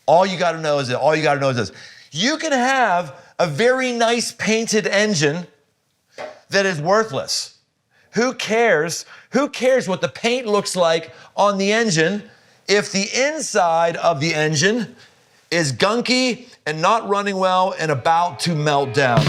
All you got to know is this. You can have a very nice painted engine that is worthless. Who cares? Who cares what the paint looks like on the engine if the inside of the engine is gunky and not running well and about to melt down?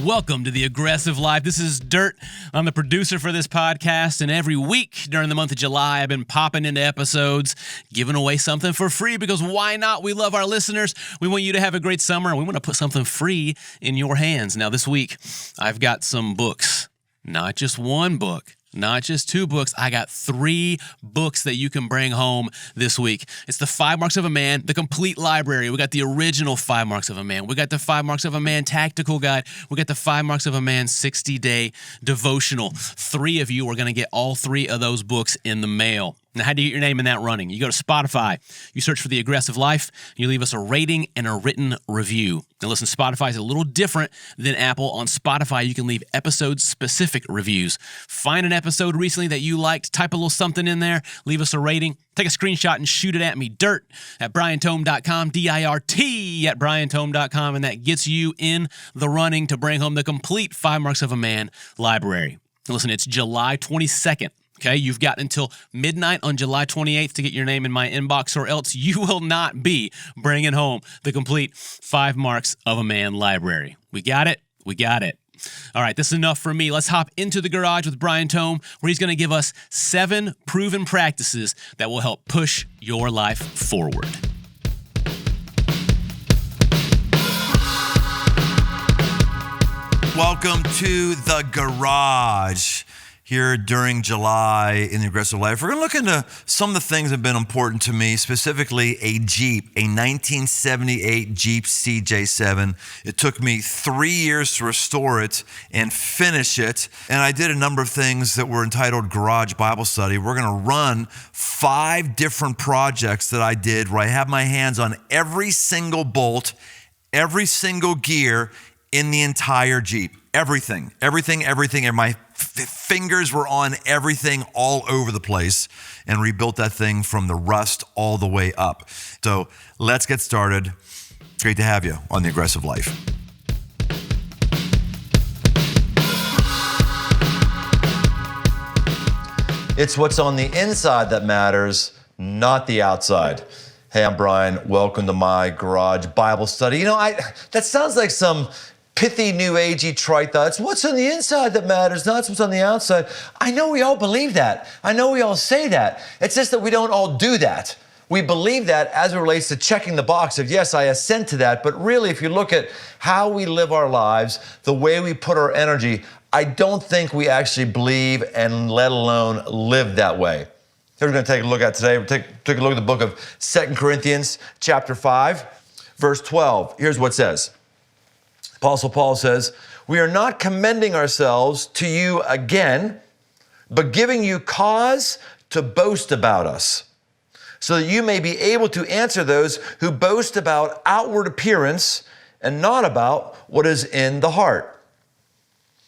Welcome to The Aggressive Life. This is Dirt. I'm the producer for this podcast, and every week during the month of July, I've been popping into episodes, giving away something for free, because why not? We love our listeners. We want you to have a great summer, and we want to put something free in your hands. Now, this week, I've got some books, not just one book. Not just two books. I got 3 books that you can bring home this week. It's the 5 Marks of a Man, the complete library. We got the original 5 Marks of a Man. We got the 5 Marks of a Man tactical guide. We got the 5 Marks of a Man 60-day devotional. 3 of you are going to get all 3 of those books in the mail. Now, how do you get your name in that running? You go to Spotify, you search for The Aggressive Life, and you leave us a rating and a written review. Now listen, Spotify is a little different than Apple. On Spotify, you can leave episode-specific reviews. Find an episode recently that you liked, type a little something in there, leave us a rating, take a screenshot and shoot it at me, dirt@briantome.com, dirt@briantome.com, and that gets you in the running to bring home the complete 5 Marks of a Man library. Now listen, it's July 22nd. Okay, you've got until midnight on July 28th to get your name in my inbox, or else you will not be bringing home the complete 5 Marks of a Man library. We got it? We got it. All right, this is enough for me. Let's hop into the garage with Brian Tome, where he's going to give us 7 proven practices that will help push your life forward. Welcome to the garage. Here during July in The Aggressive Life, we're going to look into some of the things that have been important to me, specifically a Jeep, a 1978 Jeep CJ7. It took me 3 years to restore it and finish it, and I did a number of things that were entitled Garage Bible Study. We're going to run 5 different projects that I did where I have my hands on every single bolt, every single gear in the entire Jeep. Everything. And my fingers were on everything all over the place and rebuilt that thing from the rust all the way up. So let's get started. Great to have you on The Aggressive Life. It's what's on the inside that matters, not the outside. Hey, I'm Brian. Welcome to my garage Bible study. You know, that sounds like some pithy, new agey trite thoughts. What's on the inside that matters, not what's on the outside. I know we all believe that. I know we all say that. It's just that we don't all do that. We believe that as it relates to checking the box of, yes, I assent to that. But really, if you look at how we live our lives, the way we put our energy, I don't think we actually believe and let alone live that way. Here's what we're going to take a look at today. We'll take a look at the book of 2 Corinthians chapter 5, verse 12. Here's what it says. Apostle Paul says, "We are not commending ourselves to you again, but giving you cause to boast about us, so that you may be able to answer those who boast about outward appearance and not about what is in the heart."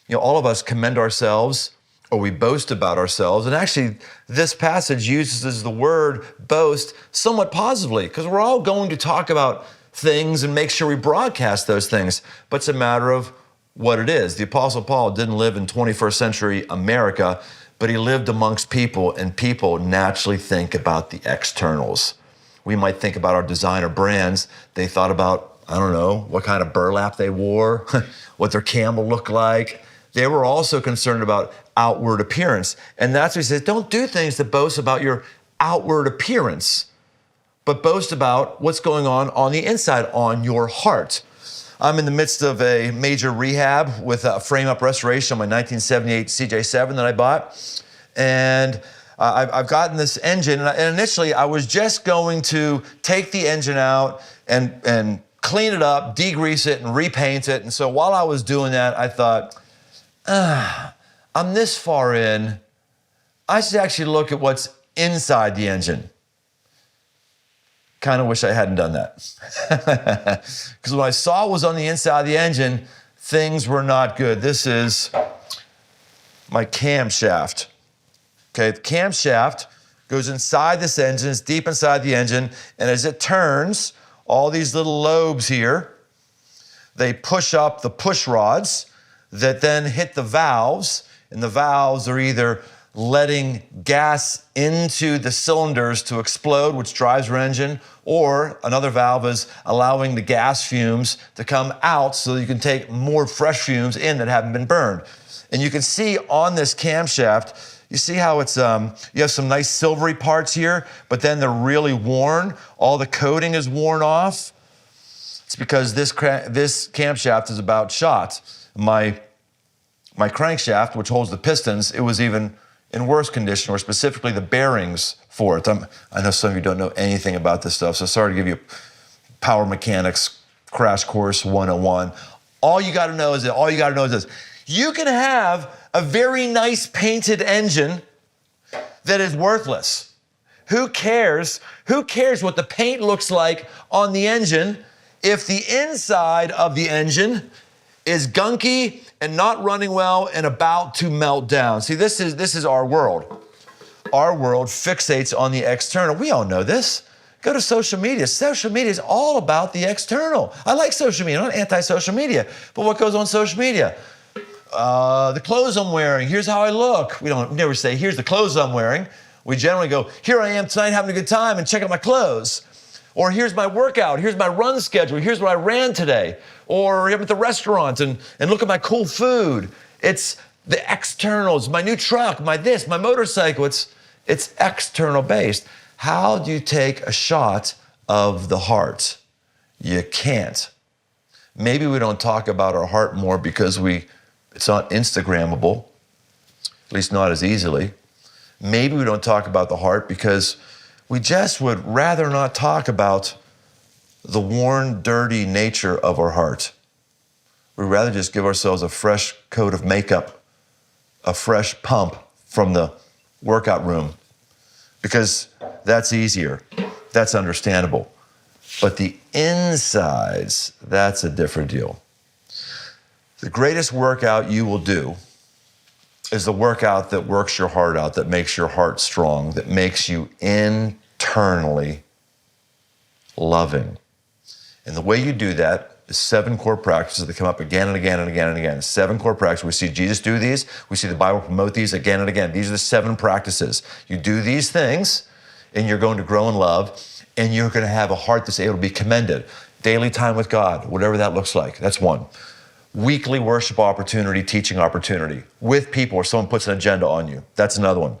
You know, all of us commend ourselves, or we boast about ourselves. And actually, this passage uses the word boast somewhat positively, because we're all going to talk about things and make sure we broadcast those things, but it's a matter of what it is. The Apostle Paul didn't live in 21st century America, but he lived amongst people, and people naturally think about the externals. We might think about our designer brands. They thought about, I don't know, what kind of burlap they wore, what their camel looked like. They were also concerned about outward appearance. And that's what he says, don't do things that boast about your outward appearance, but boast about what's going on the inside, on your heart. I'm in the midst of a major rehab with a frame-up restoration on my 1978 CJ7 that I bought. And I've gotten this engine, and initially I was just going to take the engine out and clean it up, degrease it, and repaint it. And so while I was doing that, I thought, I'm this far in, I should actually look at what's inside the engine. Kind of wish I hadn't done that. Because what I saw was on the inside of the engine, things were not good. This is my camshaft. Okay, the camshaft goes inside this engine, it's deep inside the engine, and as it turns, all these little lobes here, they push up the push rods that then hit the valves, and the valves are either letting gas into the cylinders to explode, which drives your engine, or another valve is allowing the gas fumes to come out so that you can take more fresh fumes in that haven't been burned. And you can see on this camshaft, you see how it's, you have some nice silvery parts here, but then they're really worn. All the coating is worn off. It's because this camshaft is about shot. My crankshaft, which holds the pistons, it was even in worse condition, or specifically the bearings for it. I know some of you don't know anything about this stuff, so sorry to give you power mechanics crash course 101. All you gotta know is this. You can have a very nice painted engine that is worthless. Who cares? Who cares what the paint looks like on the engine if the inside of the engine is gunky and not running well and about to melt down? See, this is our world. Our world fixates on the external. We all know this. Go to social media. Social media is all about the external. I like social media. I'm not anti-social media. But what goes on social media? The clothes I'm wearing. Here's how I look. We don't never say, here's the clothes I'm wearing. We generally go, here I am tonight having a good time, and check out my clothes. Or here's my workout, here's my run schedule, here's what I ran today. Or I'm at the restaurant and look at my cool food. It's the externals, my new truck, my this, my motorcycle. It's external based. How do you take a shot of the heart? You can't. Maybe we don't talk about our heart more because it's not Instagrammable, at least not as easily. Maybe we don't talk about the heart because we just would rather not talk about the worn, dirty nature of our heart. We'd rather just give ourselves a fresh coat of makeup, a fresh pump from the workout room, because that's easier, that's understandable. But the insides, that's a different deal. The greatest workout you will do is the workout that works your heart out, that makes your heart strong, that makes you internally loving. And the way you do that is 7 core practices that come up again and again and again and again. 7 core practices. We see Jesus do these. We see the Bible promote these again and again. These are the 7 practices. You do these things, and you're going to grow in love, and you're going to have a heart that's able to be commended. Daily time with God, whatever that looks like. That's 1. Weekly worship opportunity, teaching opportunity with people, or someone puts an agenda on you. That's another one.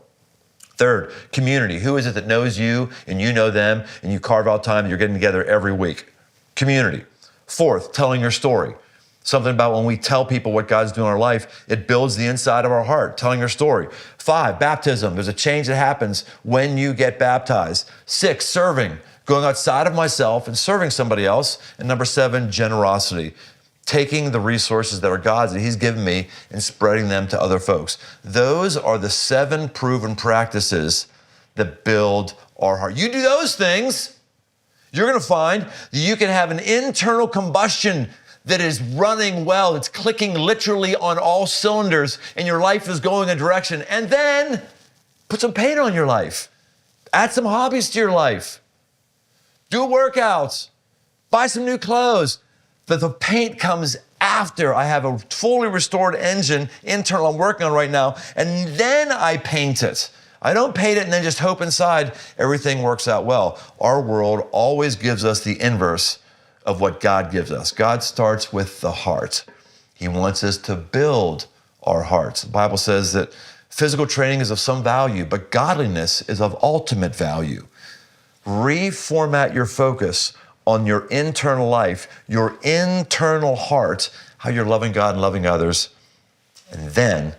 3rd, community. Who is it that knows you and you know them and you carve out time and you're getting together every week? Community. 4th, telling your story. Something about when we tell people what God's doing in our life, it builds the inside of our heart, telling your story. 5, baptism. There's a change that happens when you get baptized. 6, serving. Going outside of myself and serving somebody else. And number 7, generosity. Taking the resources that are God's that He's given me and spreading them to other folks. Those are the 7 proven practices that build our heart. You do those things, you're gonna find that you can have an internal combustion that is running well. It's clicking literally on all cylinders, and your life is going a direction. And then put some paint on your life. Add some hobbies to your life. Do workouts. Buy some new clothes. But the paint comes after I have a fully restored engine internal I'm working on right now, and then I paint it. I don't paint it and then just hope inside everything works out well. Our world always gives us the inverse of what God gives us. God starts with the heart. He wants us to build our hearts. The Bible says that physical training is of some value, but godliness is of ultimate value. Reformat your focus on your internal life, your internal heart, how you're loving God and loving others, and then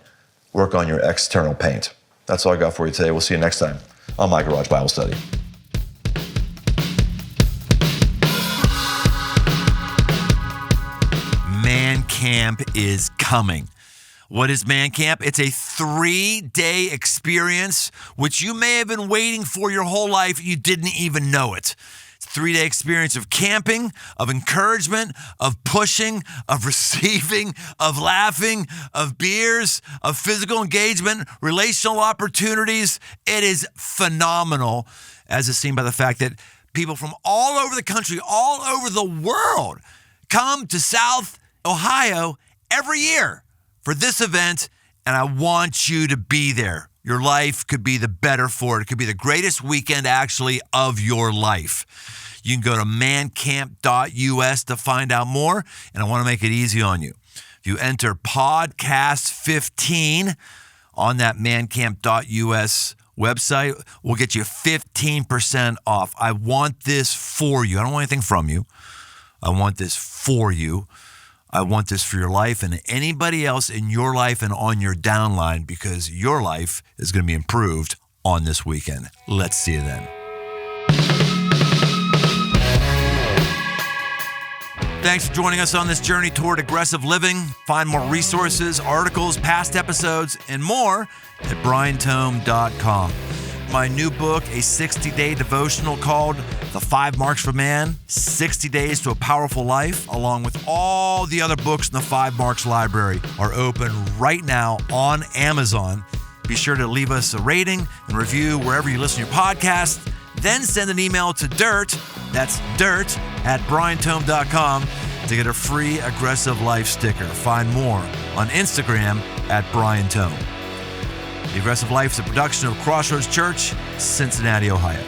work on your external paint. That's all I got for you today. We'll see you next time on My Garage Bible Study. Man Camp is coming. What is Man Camp? It's a 3-day experience, which you may have been waiting for your whole life. You didn't even know it. 3-day experience of camping, of encouragement, of pushing, of receiving, of laughing, of beers, of physical engagement, relational opportunities. It is phenomenal, as is seen by the fact that people from all over the country, all over the world, come to South Ohio every year for this event, and I want you to be there. Your life could be the better for it. It could be the greatest weekend, actually, of your life. You can go to mancamp.us to find out more, and I want to make it easy on you. If you enter podcast 15 on that mancamp.us website, we'll get you 15% off. I want this for you. I don't want anything from you. I want this for you. I want this for your life and anybody else in your life and on your downline, because your life is going to be improved on this weekend. Let's see you then. Thanks for joining us on this journey toward aggressive living. Find more resources, articles, past episodes, and more at briantome.com. My new book, a 60-day devotional called The 5 Marks for Man, 60 Days to a Powerful Life, along with all the other books in the 5 Marks library, are open right now on Amazon. Be sure to leave us a rating and review wherever you listen to your podcast. Then send an email to dirt, that's dirt, at briantome.com to get a free Aggressive Life sticker. Find more on Instagram at briantome. The Aggressive Life is a production of Crossroads Church, Cincinnati, Ohio.